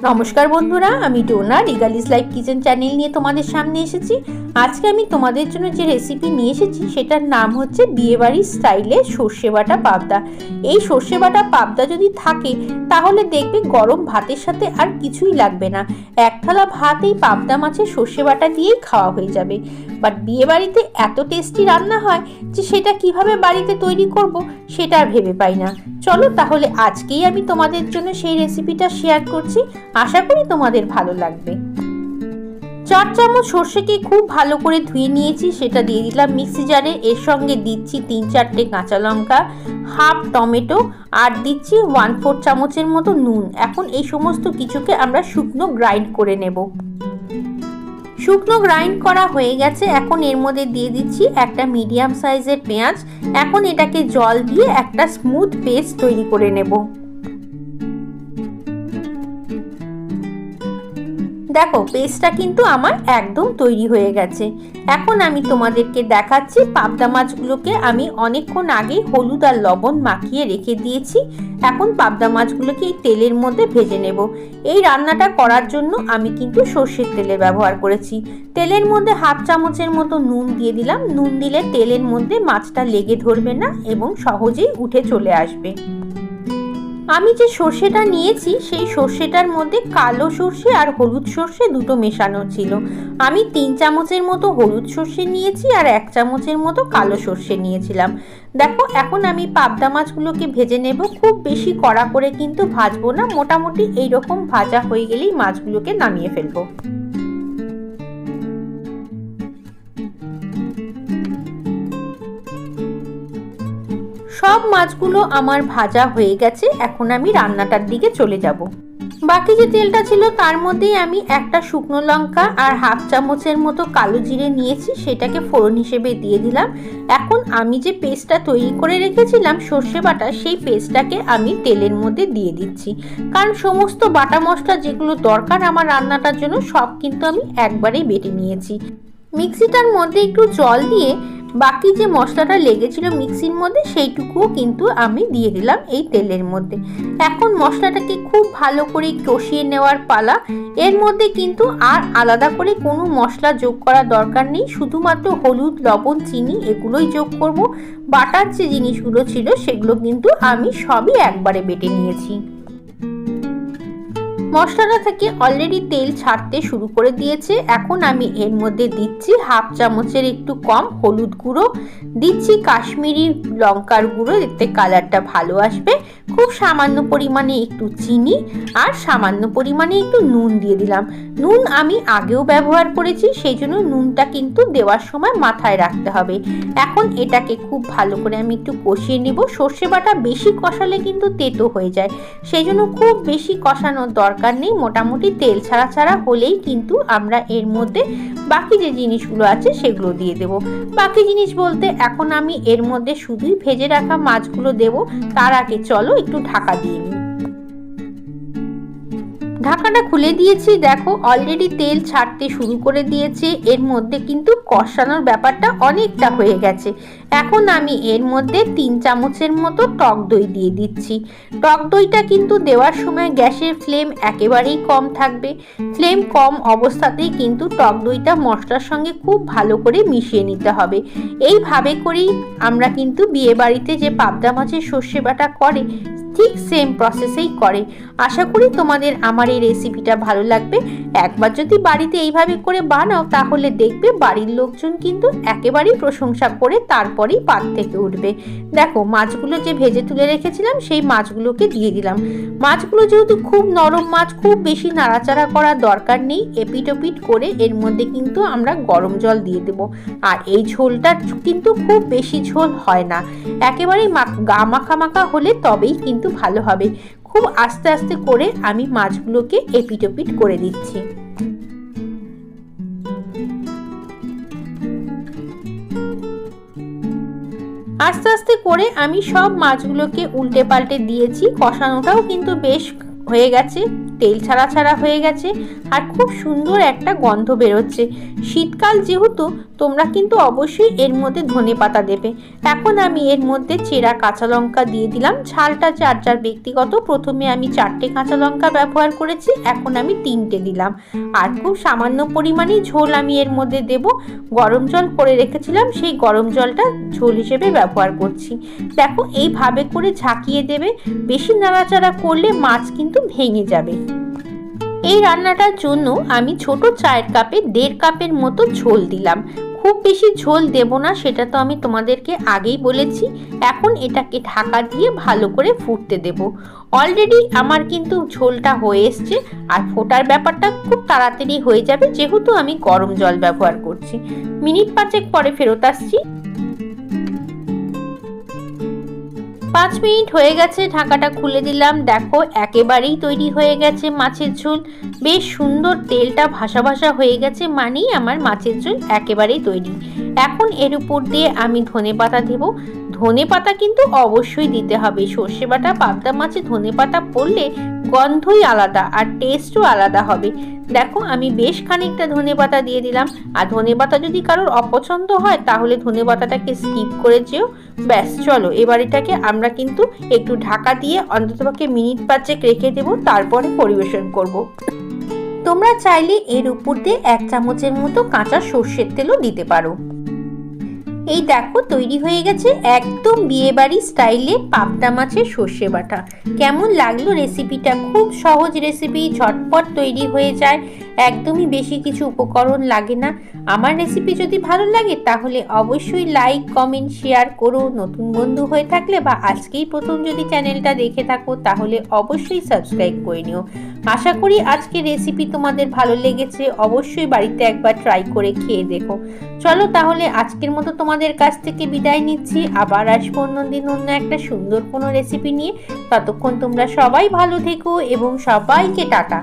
নমস্কার বন্ধুরা, আমি ডোনা রিগালিস লাইফ কিচেন চ্যানেল নিয়ে তোমাদের সামনে এসেছি। আজকে আমি তোমাদের জন্য যে রেসিপি নিয়ে এসেছি সেটার নাম হচ্ছে বিয়েবাড়ির স্টাইলে সর্ষে বাটা পাবদা। এই সর্ষে বাটা পাবদা যদি থাকে তাহলে দেখবে গরম ভাতের সাথে আর কিছুই লাগবে না। এক থালা ভাত এই পাবদা মাছের সর্ষে বাটা দিয়েই খাওয়া হয়ে যাবে। বাট বিয়েবাড়িতে এত টেস্টি রান্না হয় যে সেটা কিভাবে বাড়িতে তৈরি করব সেটা আর ভেবে পাই না। চলো তাহলে আজকেই আমি তোমাদের জন্য সেই রেসিপিটা শেয়ার করছি। আশা করি তোমাদের ভালো লাগবে। 4 চামচ সর্ষেকে খুব ভালো করে ধুয়ে নিয়েছি, সেটা দিয়ে দিলাম মিক্সি জারে। এর সঙ্গে দিচ্ছি 3-4টে কাঁচা লঙ্কা, হাফ টমেটো আর দিচ্ছি 1/4 চামচের মতো নুন। এখন এই সমস্ত কিছুকে আমরা শুকনো গ্রাইন্ড করে নেব। শুকনো গ্রাইন্ড করা হয়ে গেছে। এখন এর মধ্যে দিয়ে দিচ্ছি একটা মিডিয়াম সাইজের পেঁয়াজ। এখন এটাকে জল দিয়ে একটা স্মুথ পেস্ট তৈরি করে নেব। দেখো পেস্টটা কিন্তু আমার একদম তৈরি হয়ে গেছে। এখন আমি তোমাদেরকে দেখাচ্ছি পাবদা মাছগুলোকে আমি অনেকক্ষণ আগে হলুদ আর লবণ মাখিয়ে রেখে দিয়েছি। এখন পাবদা মাছগুলোকে এই তেলের মধ্যে ভেজে নেব। এই রান্নাটা করার জন্য আমি কিন্তু সর্ষের তেলের ব্যবহার করেছি। তেলের মধ্যে হাফ চামচের মতো নুন দিয়ে দিলাম। নুন দিলে তেলের মধ্যে মাছটা লেগে ধরবে না এবং সহজেই উঠে চলে আসবে। আমি যে সর্ষেটা নিয়েছি সেই সর্ষেটার মধ্যে কালো সর্ষে আর হলুদ সর্ষে দুটো মেশানো ছিল। আমি 3 চামচের মতো হলুদ সর্ষে নিয়েছি আর 1 চামচের মতো কালো সর্ষে নিয়েছিলাম। দেখো এখন আমি পাবদা মাছগুলোকে ভেজে নেব। খুব বেশি কড়া করে কিন্তু ভাজবো না, মোটামুটি এইরকম ভাজা হয়ে গেলেই মাছগুলোকে নামিয়ে ফেলবো। সব মাছগুলো আমার ভাজা হয়ে গেছে। এখন আমি রান্নাটার দিকে চলে যাব। বাকি যে তেলটা ছিল তার মধ্যেই আমি একটা শুকনো লঙ্কা আর হাফ চামচের মতো কালো জিরে নিয়েছি, সেটাকে ফোড়ন হিসেবে দিয়ে দিলাম। এখন আমি যে পেস্টটা তৈরি করে রেখেছিলাম সর্ষে বাটা, সেই পেস্টটাকে আমি তেলের মধ্যে দিয়ে দিচ্ছি। কারণ সমস্ত বাটা মশলা যেগুলো দরকার আমার রান্নাটার জন্য সব কিন্তু আমি একবারেই বেটে নিয়েছি। মিক্সিটার মধ্যে একটু জল দিয়ে বাকি যে মশলাটা লেগেছিল মিক্সির মধ্যে সেইটুকুও কিন্তু আমি দিয়ে দিলাম এই তেলের মধ্যে। এখন মশলাটাকে খুব ভালো করে কষিয়ে নেওয়ার পালা। এর মধ্যে কিন্তু আর আলাদা করে কোনো মশলা যোগ করার দরকার নেই, শুধুমাত্র হলুদ, লবণ, চিনি এগুলোই যোগ করব। বাটার যে জিনিসগুলো ছিল সেগুলো কিন্তু আমি সবই একবারে বেটে নিয়েছি। মশলাটা থেকে অলরেডি তেল ছাড়তে শুরু করে দিয়েছে। এখন আমি এর মধ্যে দিচ্ছি হাফ চামচের একটু কম হলুদ গুঁড়ো, দিচ্ছি কাশ্মীরি লঙ্কার গুঁড়ো, এতে কালারটা ভালো আসবে। খুব সামান্য পরিমাণে একটু চিনি আর সামান্য পরিমাণে একটু নুন দিয়ে দিলাম। নুন আমি আগেও ব্যবহার করেছি, সেই জন্য নুনটা কিন্তু দেওয়ার সময় মাথায় রাখতে হবে। এখন এটাকে খুব ভালো করে আমি একটু কষিয়ে নেব। সর্ষে বাটা বেশি কষালে কিন্তু তেতো হয়ে যায়, সেই জন্য খুব বেশি কষানোর দরকার নেই। মোটামুটি তেল ছাড়া ছাড়া হলেই কিন্তু আমরা এর মধ্যে বাকি যে জিনিসগুলো আছে সেগুলো দিয়ে দেব। বাকি জিনিস বলতে এখন আমি এর মধ্যে শুধুই ভেজে রাখা মাছগুলো দেব। তার আগে চলো একটু ঢাকা দিয়ে নিই। ঢাকাটা খুলে দিয়েছি। দেখো অলরেডি তেল ছাড়তে শুরু করে দিয়েছে। এর মধ্যে কিন্তু কষানোর ব্যাপারটা অনেকটা হয়ে গেছে। এখন আমি এর মধ্যে 3 চামচের মতো টক দই দিয়ে দিচ্ছি। টক দইটা কিন্তু দেওয়ার সময় গ্যাসের ফ্লেম একেবারেই কম থাকবে। ফ্লেম কম অবস্থাতেই কিন্তু টক দইটা মশলার সঙ্গে খুব ভালো করে মিশিয়ে নিতে হবে। এইভাবে করেই আমরা কিন্তু বিয়ে বাড়িতে যে পাবদা মাছের সর্ষে বাটা করে ঠিক সেম প্রসেসেই করে। আশা করি তোমাদের আমার এই রেসিপিটা ভালো লাগবে। একবার যদি বাড়িতে এইভাবে করে বানাও তাহলে দেখবে বাড়ির লোকজন কিন্তু একেবারেই প্রশংসা করে তারপরেই পাত থেকে উঠবে। দেখো মাছগুলো যে ভেজে তুলে রেখেছিলাম সেই মাছগুলোকে দিয়ে দিলাম। মাছগুলো যেহেতু খুব নরম মাছ, খুব বেশি নাড়াচাড়া করার দরকার নেই। এপিট ওপিট করে এর মধ্যে কিন্তু আমরা গরম জল দিয়ে দেব। আর এই ঝোলটা কিন্তু খুব বেশি ঝোল হয় না, একেবারেই গা মাখা মাখা হলে তবেই কিন্তু ভালো হবে। খুব আস্তে আস্তে করে আমি মাছগুলোকে এপিট ওপিট করে দিচ্ছি। আস্তে আস্তে করে আমি সব মাছগুলোকে উল্টে পাল্টে দিয়েছি। কষানোটাও কিন্তু বেশ হয়ে গেছে। তেল ছাড়া ছাড়া হয়ে গেছে আর খুব সুন্দর একটা গন্ধ বেরোচ্ছে। শীতকাল যেহেতু, তোমরা কিন্তু অবশ্যই এর মধ্যে ধনেপাতা দেবে। এখন আমি এর মধ্যে চেরা কাঁচা লঙ্কা দিয়ে দিলাম। ঝালটা যার যার ব্যক্তিগত। প্রথমে আমি 4টে কাঁচা লঙ্কা ব্যবহার করেছি, এখন আমি 3টে দিলাম। আর খুব সামান্য পরিমাণে ঝোল আমি এর মধ্যে দেব। গরম জল করে রেখেছিলাম, সেই গরম জলটা ঝোল হিসেবে ব্যবহার করছি। দেখো, এইভাবে করে ঝাঁকিয়ে দেবে। বেশি নাড়াচাড়া করলে মাছ কিন্তু ভেঙে যাবে। এই রান্নাটার জন্য আমি ছোট চায়ের কাপে 1.5 কাপের মতো ঝোল দিলাম। খুব বেশি ঝোল দেব না, সেটা তো আমি তোমাদেরকে আগেই বলেছি। এখন এটাকে ঢাকা দিয়ে ভালো করে ফুটতে দেব। অলরেডি আমার কিন্তু ঝোলটা হয়ে এসছে, আর ফোটার ব্যাপারটা খুব তাড়াতাড়ি হয়ে যাবে যেহেতু আমি গরম জল ব্যবহার করছি। মিনিট 5 পরে ফেরত আসছি। 5 মিনিট হয়ে গেছে, ঢাকাটা খুলে দিলাম। দেখো, একেবারেই তৈরি হয়ে গেছে মাছের ঝোল। বেশ সুন্দর তেলটা ভাসা ভাসা হয়ে গেছে, মানেই আমার মাছের ঝোল একেবারেই তৈরি। এখন এর উপর দিয়ে আমি ধনেপাতা দেব। ধনেপাতা কিন্তু অবশ্যই দিতে হবে। সর্ষে বাটা পাবদা মাছে ধনেপাতা পড়লে গন্ধই আলাদা আর টেস্টও আলাদা হবে। দেখো, আমি বেশ খানিকটা ধনেপাতা দিয়ে দিলাম। আর ধনেপাতা যদি কারোর অপছন্দ হয় তাহলে ধনেপাতাটাকে স্কিপ করে যেও। ব্যাস, চলো এবার এটাকে আমরা কিন্তু একটু ঢাকা দিয়ে অন্ততপক্ষে মিনিট 5 রেখে দেবো, তারপরে পরিবেশন করব। তোমরা চাইলে এর উপর দিয়ে 1 চামচের মতো কাঁচা সর্ষের তেলও দিতে পারো। এই দেখো, তৈরি হয়ে গেছে একদম বিয়েবাড়ি স্টাইলে পাবদা মাছের সর্ষে বাটা। কেমন লাগলো রেসিপিটা? খুব সহজ রেসিপি, ঝটপট তৈরি হয়ে যায়, একদমই বেশি কিছু উপকরণ লাগে না। আমার রেসিপি যদি ভালো লাগে তাহলে অবশ্যই লাইক, কমেন্ট, শেয়ার করো। নতুন বন্ধু হয়ে থাকলে বা আজকেই প্রথম যদি চ্যানেলটা দেখে থাকো তাহলে অবশ্যই সাবস্ক্রাইব করে নিও। আশা করি আজকের রেসিপি তোমাদের ভালো লেগেছে। অবশ্যই বাড়িতে একবার ট্রাই করে খেয়ে দেখো। চলো তাহলে আজকের মতো তোমাদের কাছ থেকে বিদায় নিচ্ছি। আবার আসবো অন্যদিন অন্য একটা সুন্দর কোনো রেসিপি নিয়ে। ততক্ষণ তোমরা সবাই ভালো থেকো এবং সবাইকে টাটা।